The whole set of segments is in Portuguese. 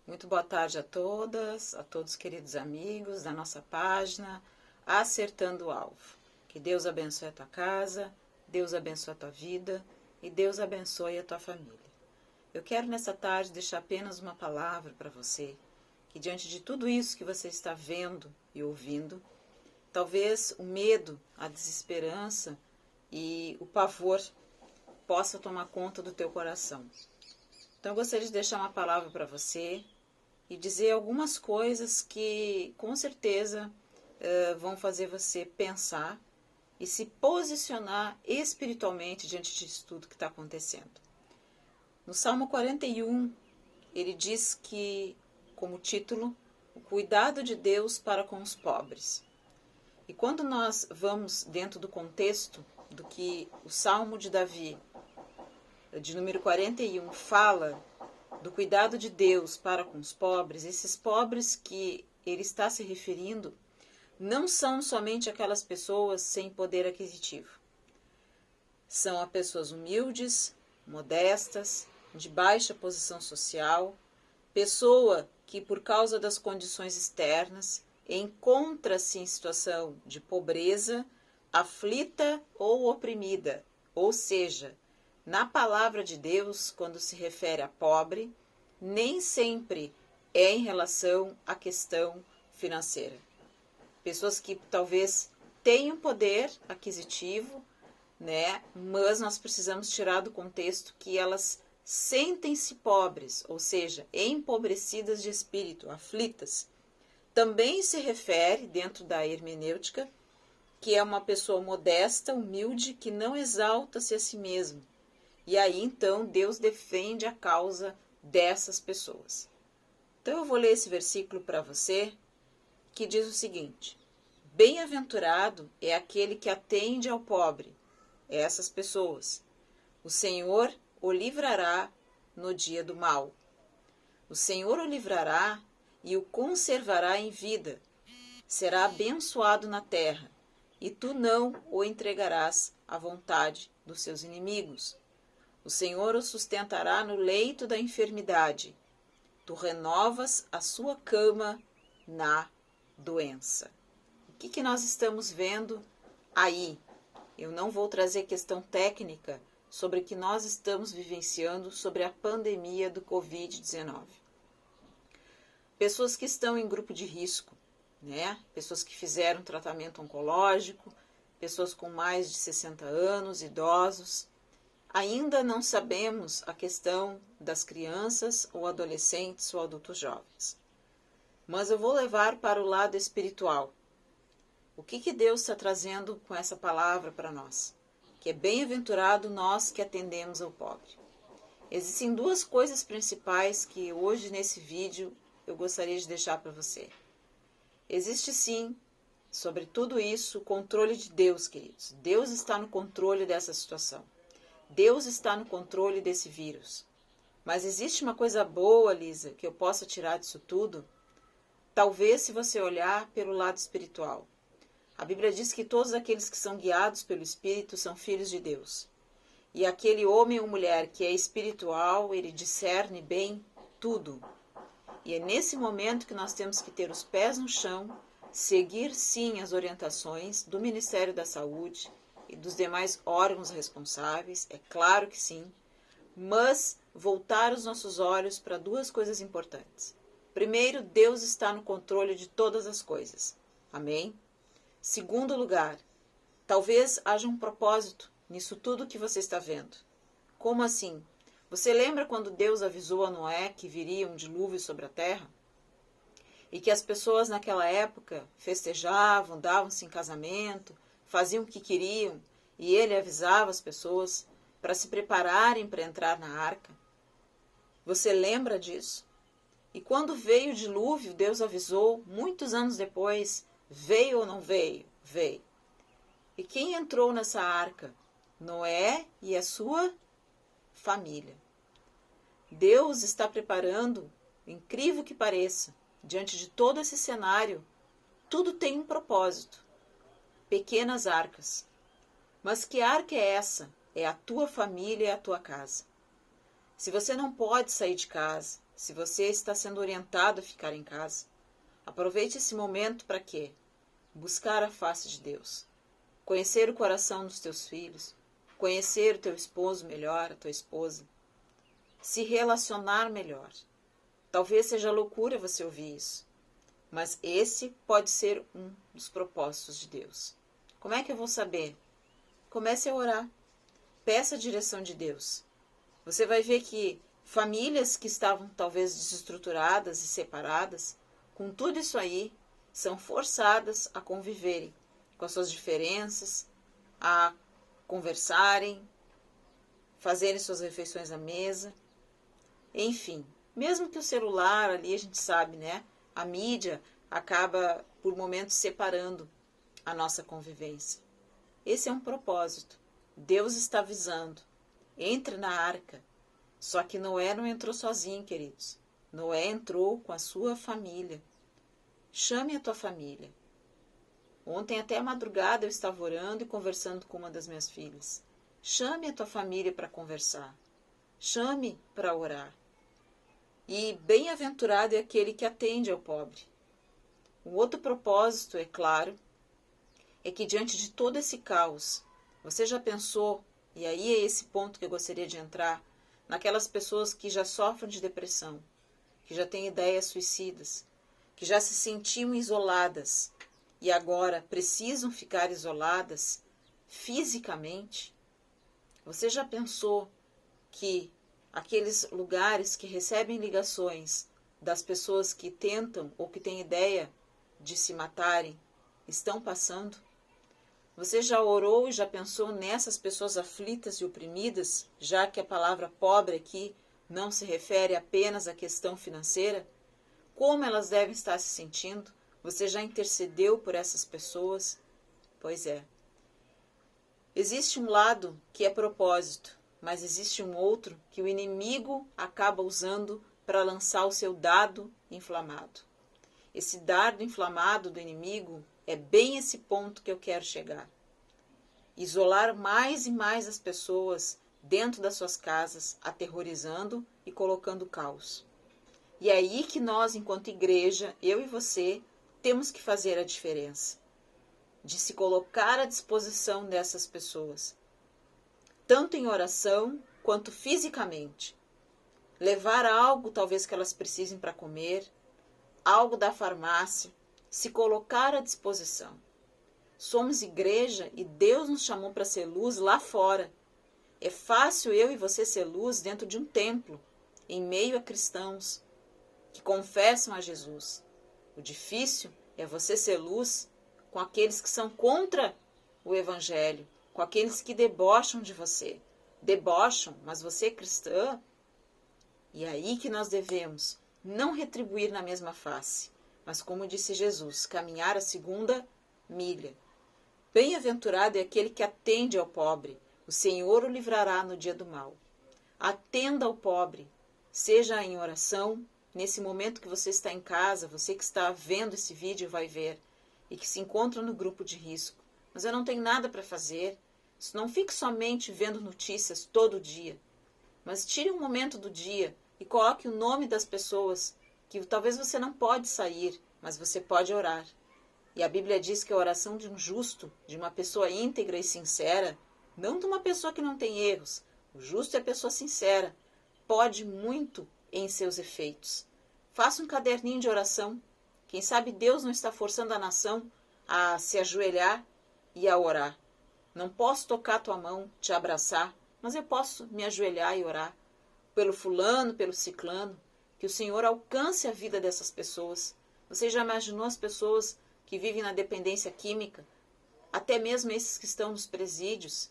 Muito boa tarde a todas, a todos queridos amigos da nossa página Acertando o Alvo. Que Deus abençoe a tua casa, Deus abençoe a tua vida e Deus abençoe a tua família. Eu quero nessa tarde deixar apenas uma palavra para você, que diante de tudo isso que você está vendo e ouvindo, talvez o medo, a desesperança e o pavor possa tomar conta do teu coração. Então eu gostaria de deixar uma palavra para você e dizer algumas coisas que com certeza vão fazer você pensar e se posicionar espiritualmente diante disso tudo que está acontecendo. No Salmo 41, ele diz que, como título, o cuidado de Deus para com os pobres. E quando nós vamos dentro do contexto do que o Salmo de Davi, de número 41, fala do cuidado de Deus para com os pobres, esses pobres que ele está se referindo não são somente aquelas pessoas sem poder aquisitivo. São as pessoas humildes, modestas, de baixa posição social, pessoa que por causa das condições externas encontra-se em situação de pobreza, aflita ou oprimida, ou seja, na palavra de Deus, quando se refere a pobre, nem sempre é em relação à questão financeira. Pessoas que talvez tenham poder aquisitivo, né? Mas nós precisamos tirar do contexto que elas sentem-se pobres, ou seja, empobrecidas de espírito, aflitas. Também se refere, dentro da hermenêutica, que é uma pessoa modesta, humilde, que não exalta-se a si mesmo. E aí, então, Deus defende a causa dessas pessoas. Então, eu vou ler esse versículo para você, que diz o seguinte: bem-aventurado é aquele que atende ao pobre, essas pessoas. O Senhor o livrará no dia do mal. O Senhor o livrará e o conservará em vida. Será abençoado na terra, e tu não o entregarás à vontade dos seus inimigos. O Senhor o sustentará no leito da enfermidade. Tu renovas a sua cama na doença. O que nós estamos vendo aí? Eu não vou trazer questão técnica sobre o que nós estamos vivenciando sobre a pandemia do Covid-19. Pessoas que estão em grupo de risco, né? Pessoas que fizeram tratamento oncológico, pessoas com mais de 60 anos, idosos. Ainda não sabemos a questão das crianças ou adolescentes ou adultos jovens. Mas eu vou levar para o lado espiritual. O que Deus está trazendo com essa palavra para nós? Que é bem-aventurado nós que atendemos ao pobre. Existem duas coisas principais que hoje nesse vídeo eu gostaria de deixar para você. Existe sim, sobre tudo isso, o controle de Deus, queridos. Deus está no controle dessa situação. Deus está no controle desse vírus. Mas existe uma coisa boa, Lisa, que eu possa tirar disso tudo? Talvez se você olhar pelo lado espiritual. A Bíblia diz que todos aqueles que são guiados pelo Espírito são filhos de Deus. E aquele homem ou mulher que é espiritual, ele discerne bem tudo. E é nesse momento que nós temos que ter os pés no chão, seguir sim as orientações do Ministério da Saúde e dos demais órgãos responsáveis, é claro que sim, mas voltar os nossos olhos para duas coisas importantes. Primeiro, Deus está no controle de todas as coisas. Amém? Segundo lugar, talvez haja um propósito nisso tudo que você está vendo. Como assim? Você lembra quando Deus avisou a Noé que viria um dilúvio sobre a terra? E que as pessoas naquela época festejavam, davam-se em casamento, faziam o que queriam, e ele avisava as pessoas para se prepararem para entrar na arca. Você lembra disso? E quando veio o dilúvio, Deus avisou, muitos anos depois, veio ou não veio? Veio. E quem entrou nessa arca? Noé e a sua família. Deus está preparando, incrível que pareça, diante de todo esse cenário, tudo tem um propósito. Pequenas arcas. Mas que arca é essa? É a tua família e a tua casa. Se você não pode sair de casa, se você está sendo orientado a ficar em casa, aproveite esse momento para quê? Buscar a face de Deus. Conhecer o coração dos teus filhos, conhecer o teu esposo melhor, a tua esposa, se relacionar melhor. Talvez seja loucura você ouvir isso, mas esse pode ser um dos propósitos de Deus. Como é que eu vou saber? Comece a orar. Peça a direção de Deus. Você vai ver que famílias que estavam talvez desestruturadas e separadas, com tudo isso aí, são forçadas a conviverem com as suas diferenças, a conversarem, fazerem suas refeições à mesa. Enfim, mesmo que o celular ali, a gente sabe, né? A mídia acaba por momentos separando a nossa convivência. Esse é um propósito. Deus está avisando. Entre na arca. Só que Noé não entrou sozinho, queridos. Noé entrou com a sua família. Chame a tua família. Ontem até a madrugada eu estava orando e conversando com uma das minhas filhas. Chame a tua família para conversar. Chame para orar. E bem-aventurado é aquele que atende ao pobre. Um outro propósito, é claro, é que diante de todo esse caos, você já pensou, e aí é esse ponto que eu gostaria de entrar, naquelas pessoas que já sofrem de depressão, que já têm ideias suicidas, que já se sentiam isoladas e agora precisam ficar isoladas fisicamente? Você já pensou que aqueles lugares que recebem ligações das pessoas que tentam ou que têm ideia de se matarem estão passando? Você já orou e já pensou nessas pessoas aflitas e oprimidas, já que a palavra pobre aqui não se refere apenas à questão financeira? Como elas devem estar se sentindo? Você já intercedeu por essas pessoas? Pois é. Existe um lado que é propósito, mas existe um outro que o inimigo acaba usando para lançar o seu dardo inflamado. Esse dardo inflamado do inimigo é bem esse ponto que eu quero chegar. Isolar mais e mais as pessoas dentro das suas casas, aterrorizando e colocando caos. E é aí que nós, enquanto igreja, eu e você, temos que fazer a diferença. De se colocar à disposição dessas pessoas. Tanto em oração, quanto fisicamente. Levar algo, talvez, que elas precisem para comer, algo da farmácia, se colocar à disposição. Somos igreja e Deus nos chamou para ser luz lá fora. É fácil eu e você ser luz dentro de um templo, em meio a cristãos que confessam a Jesus. O difícil é você ser luz com aqueles que são contra o evangelho, com aqueles que debocham de você. Debocham, mas você é cristã. E é aí que nós devemos não retribuir na mesma face, mas como disse Jesus, caminhar a segunda milha. Bem-aventurado é aquele que atende ao pobre, o Senhor o livrará no dia do mal. Atenda ao pobre, seja em oração, nesse momento que você está em casa, você que está vendo esse vídeo vai ver, e que se encontra no grupo de risco. Mas eu não tenho nada para fazer. Não fique somente vendo notícias todo dia, mas tire um momento do dia e coloque o nome das pessoas que talvez você não pode sair, mas você pode orar. E a Bíblia diz que a oração de um justo, de uma pessoa íntegra e sincera, não de uma pessoa que não tem erros, o justo é a pessoa sincera, pode muito em seus efeitos. Faça um caderninho de oração. Quem sabe Deus não está forçando a nação a se ajoelhar e a orar. Não posso tocar a tua mão, te abraçar, mas eu posso me ajoelhar e orar pelo fulano, pelo ciclano, que o Senhor alcance a vida dessas pessoas. Você já imaginou as pessoas que vivem na dependência química, até mesmo esses que estão nos presídios?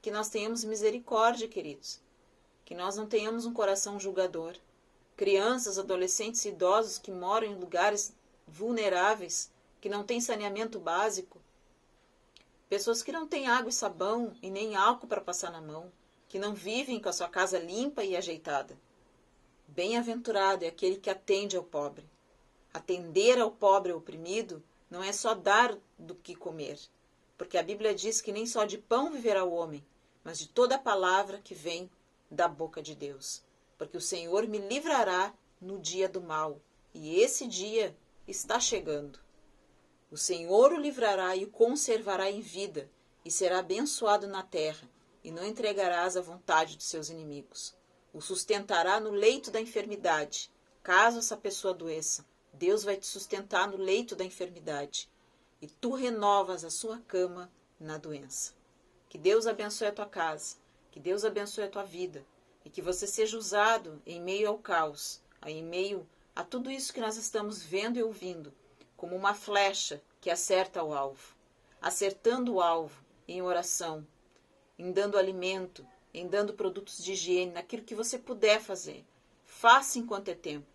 Que nós tenhamos misericórdia, queridos, que nós não tenhamos um coração julgador. Crianças, adolescentes e idosos que moram em lugares vulneráveis, que não têm saneamento básico, pessoas que não têm água e sabão e nem álcool para passar na mão, que não vivem com a sua casa limpa e ajeitada. Bem-aventurado é aquele que atende ao pobre. Atender ao pobre oprimido não é só dar do que comer, porque a Bíblia diz que nem só de pão viverá o homem, mas de toda a palavra que vem da boca de Deus. Porque o Senhor me livrará no dia do mal, e esse dia está chegando. O Senhor o livrará e o conservará em vida, e será abençoado na terra, e não entregarás à vontade dos seus inimigos. O sustentará no leito da enfermidade. Caso essa pessoa adoeça, Deus vai te sustentar no leito da enfermidade. E tu renovas a sua cama na doença. Que Deus abençoe a tua casa, que Deus abençoe a tua vida, e que você seja usado em meio ao caos, em meio a tudo isso que nós estamos vendo e ouvindo, como uma flecha que acerta o alvo, acertando o alvo em oração, em dando alimento, em dando produtos de higiene, naquilo que você puder fazer. Faça enquanto é tempo.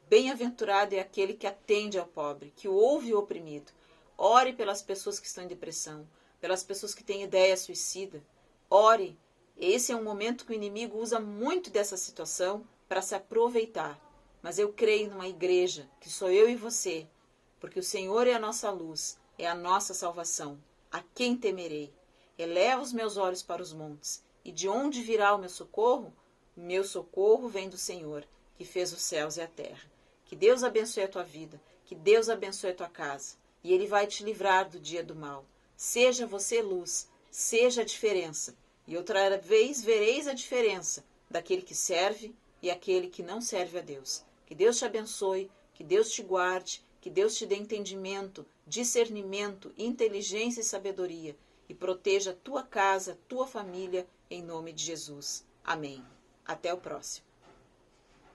Bem-aventurado é aquele que atende ao pobre, que ouve o oprimido. Ore pelas pessoas que estão em depressão, pelas pessoas que têm ideia suicida. Ore. Esse é um momento que o inimigo usa muito dessa situação para se aproveitar. Mas eu creio numa igreja, que sou eu e você, porque o Senhor é a nossa luz, é a nossa salvação. A quem temerei? Eleva os meus olhos para os montes, e de onde virá o meu socorro? O meu socorro vem do Senhor, que fez os céus e a terra. Que Deus abençoe a tua vida, que Deus abençoe a tua casa, e Ele vai te livrar do dia do mal. Seja você luz, seja a diferença, e outra vez vereis a diferença daquele que serve e aquele que não serve a Deus. Que Deus te abençoe, que Deus te guarde, que Deus te dê entendimento, discernimento, inteligência e sabedoria, e proteja a tua casa, tua família, em nome de Jesus. Amém. Até o próximo.